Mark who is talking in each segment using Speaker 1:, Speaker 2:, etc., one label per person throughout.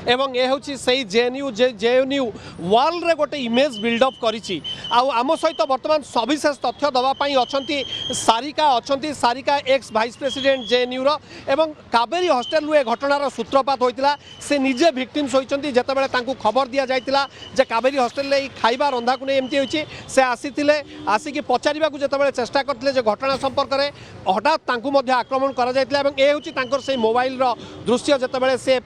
Speaker 1: एवं ये हूँ से जेएनयू वर्ल्ड रे गोटे इमेज बिल्डअप करी आम सहित बर्तमान सविशेष तथ्य दवाई अच्छा Sarika x vice president JNU एवं कावेरी हॉस्टल ए घटनार सूत्रपात होता से निजे भिक्टिम्स होती जितेबाला खबर दि जाता जे कावेरी हॉस्टल खाइबा रंधा को नहीं एमती होती से आसिक पचारा जो चेष्टा करते घटना संपर्क में हठात आक्रमण कर से मोबाइल दृश्य जितेबाला से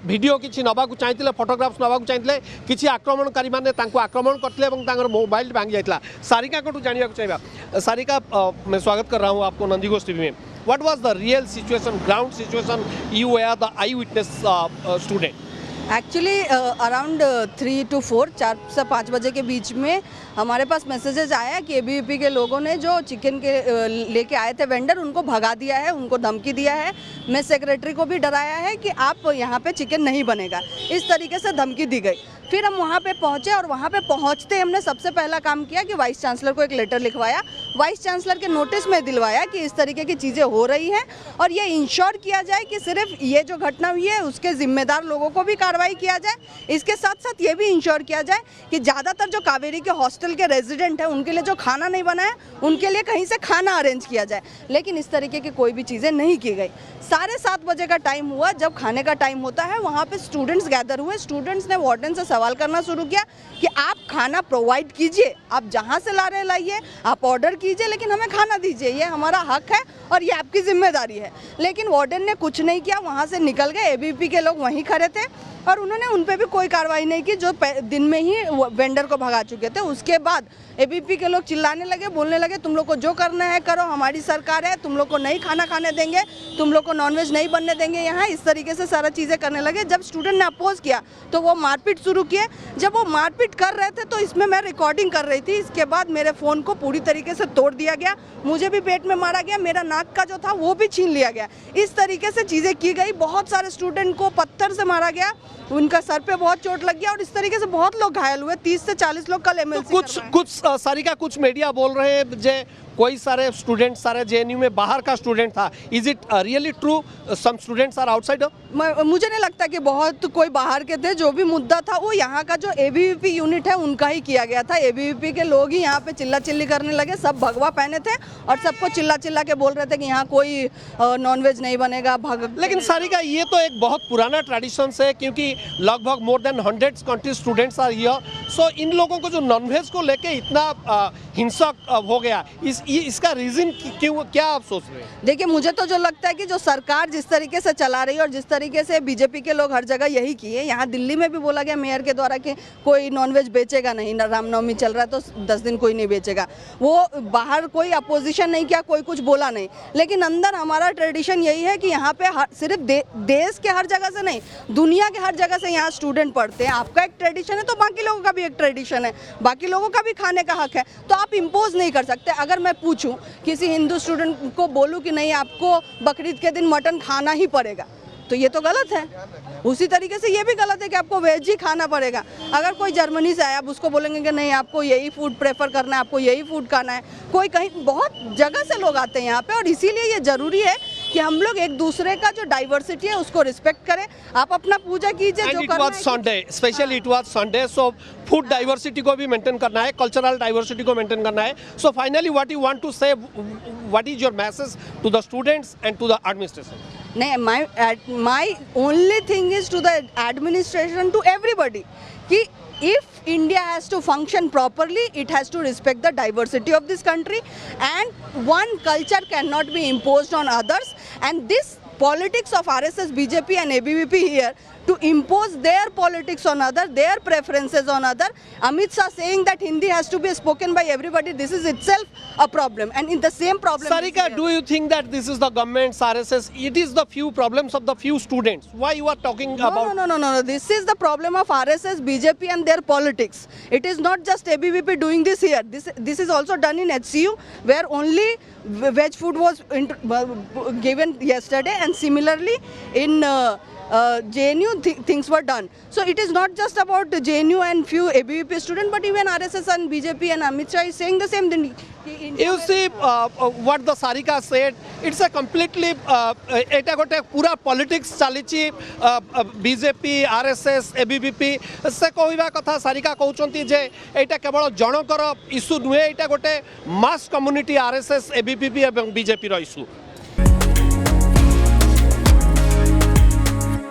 Speaker 1: वीडियो किसी नवाक चाहिए फोटोग्राफ्स नवाक चाहिए किसी आक्रमणकारी मैंने आक्रमण करते मोबाइल भांगी जाता सारिका को जानवा चाहिए सारिका मैं स्वागत कर रहा हूँ आपको नंदीघोष टीवी में What was the real situation, ground situation? You were the eyewitness student.
Speaker 2: Actually around 3 to 4 4 से 5 बजे के बीच में हमारे पास मैसेजेस आया कि एबीवीपी के लोगों ने जो चिकन के लेके आए थे वेंडर उनको भगा दिया है, उनको धमकी दिया है। मैं सेक्रेटरी को भी डराया है कि आप यहाँ पे चिकन नहीं बनेगा, इस तरीके से धमकी दी गई। फिर हम वहाँ पे पहुँचे और वहाँ पे पहुँचते हमने सबसे पहला काम किया कि वाइस चांसलर को एक लेटर लिखवाया, वाइस चांसलर के नोटिस में दिलवाया कि इस तरीके की चीज़ें हो रही हैं और ये इंश्योर किया जाए कि सिर्फ ये जो घटना हुई है उसके जिम्मेदार लोगों को भी कार्रवाई किया जाए। इसके साथ साथ ये भी इंश्योर किया जाए कि ज़्यादातर जो कावेरी के हॉस्टल के रेजिडेंट हैं उनके लिए जो खाना नहीं बना है उनके लिए कहीं से खाना अरेंज किया जाए, लेकिन इस तरीके की कोई भी चीज़ें नहीं की गई। 7:30 बजे का टाइम हुआ, जब खाने का टाइम होता है वहाँ पे स्टूडेंट्स गैदर हुए। स्टूडेंट्स ने वार्डन से सवाल करना शुरू किया कि आप खाना प्रोवाइड कीजिए, आप जहाँ से ला रहे लाइए, आप ऑर्डर कीजिए, लेकिन हमें खाना दीजिए, ये हमारा हक है और ये आपकी जिम्मेदारी है। लेकिन वार्डन ने कुछ नहीं किया, वहाँ से निकल गए। एबीवीपी के लोग वहीं खड़े थे और उन्होंने उन पर भी कोई कार्रवाई नहीं की, जो दिन में ही वेंडर को भगा चुके थे। उसके बाद एबीवीपी के लोग चिल्लाने लगे, बोलने लगे तुम लोग को जो करना है करो, हमारी सरकार है, तुम लोग को नहीं खाना खाने देंगे, तुम लोग को नॉनवेज नहीं बनने देंगे यहाँ, इस तरीके से सारा चीज़ें करने लगे। जब स्टूडेंट ने अपोज किया तो वो मारपीट शुरू किए। जब वो मारपीट कर रहे थे तो इसमें मैं रिकॉर्डिंग कर रही थी। इसके बाद मेरे फ़ोन को पूरी तरीके से तोड़ दिया गया, मुझे भी पेट में मारा गया, मेरा नाक का जो था वो भी छीन लिया गया। इस तरीके से चीज़ें की गई। बहुत सारे स्टूडेंट को पत्थर से मारा गया, उनका सर पे बहुत चोट लग गया और इस तरीके से बहुत लोग घायल हुए। 30 से 40 लोग कल एमएलसी
Speaker 1: कुछ सारिका कुछ मीडिया बोल रहे हैं जे कोई सारे स्टूडेंट सारे जेएनयू में बाहर का स्टूडेंट था। Is it really true some students are outsider?
Speaker 2: मुझे नहीं लगता कि बहुत कोई बाहर के थे। जो भी मुद्दा था वो यहाँ का जो एबीवीपी यूनिट है उनका ही किया गया था। एबीवीपी के लोग ही यहाँ पे चिल्ला चिल्ली करने लगे, सब भगवा पहने थे और सबको चिल्ला चिल्ला के बोल रहे थे कि यहाँ कोई नॉनवेज नहीं बनेगा।
Speaker 1: लेकिन सारिका ये तो एक बहुत पुराना ट्रेडिशन है, क्योंकि लगभग more than 100 country students are here. So इन लोगों को जो नॉनवेज को लेके इतना हिंसक हो गया, इसका रीजन क्यों, क्या आप सोच रहे हैं?
Speaker 2: देखिए, मुझे तो जो लगता है कि जो सरकार जिस तरीके से चला रही है और जिस तरीके से बीजेपी के लोग हर जगह यही किए। यहाँ दिल्ली में भी बोला गया मेयर के द्वारा कि कोई नॉनवेज बेचेगा नहीं, रामनवमी चल रहा है तो 10 दिन कोई नहीं बेचेगा। वो बाहर कोई अपोजिशन नहीं किया, कोई कुछ बोला नहीं, लेकिन अंदर हमारा ट्रेडिशन यही है कि यहाँ पे सिर्फ देश के हर जगह से नहीं, दुनिया के हर जगह से यहाँ स्टूडेंट पढ़ते हैं। आपका एक ट्रेडिशन है तो बाकी लोगों का भी एक ट्रेडिशन है, बाकी लोगों का भी खाने का हक है, तो आप इम्पोज नहीं कर सकते। अगर मैं पूछूं किसी हिंदू स्टूडेंट को बोलूं कि नहीं आपको बकरीद के दिन मटन खाना ही पड़ेगा, तो ये तो गलत है। उसी तरीके से ये भी गलत है कि आपको वेज ही खाना पड़ेगा। अगर कोई जर्मनी से आया, आप उसको बोलेंगे कि नहीं आपको यही फूड प्रेफर करना है, आपको यही फूड खाना है। कोई कहीं बहुत जगह से लोग आते हैं यहाँ पे और इसीलिए ये ज़रूरी है कि हम लोग एक दूसरे का जो डाइवर्सिटी है उसको रिस्पेक्ट करें। आप अपना पूजा कीजिए जो करना है।
Speaker 1: Sunday specially it was Sunday, so food diversity को भी मेंटेन करना है, कल्चरल डाइवर्सिटी को मेंटेन करना है। So finally what you want to say, what is your message to the students and to the administration?
Speaker 2: My only thing is to the administration, to everybody, कि if India has to function properly, it has to respect the diversity of this country, and one culture cannot be imposed on others. And this politics of RSS, BJP and ABVP here to impose their politics on other, their preferences on other. Amit Shah saying that Hindi has to be spoken by everybody, this is itself a problem, and in the same problem.
Speaker 1: Sarika, do you think that this is the government's RSS? It is the few problems of the few students. Why you are talking about?
Speaker 2: No. This is the problem of RSS, BJP and their politics. It is not just ABVP doing this here. This is also done in HCU, where only veg food was given yesterday, and similarly in JNU things were done. So it is not just about JNU and few ABVP students, but even RSS and BJP and Amit Shah is saying the same thing.
Speaker 1: You see what the Sarika said, it's a completely eta gote pura politics chalichi BJP RSS ABVP se kohiba katha Sarika कहउचंती जे एटा केवल जनकर issue नुहे एटा गोटे मास community RSS ABVP एवं BJP रो issue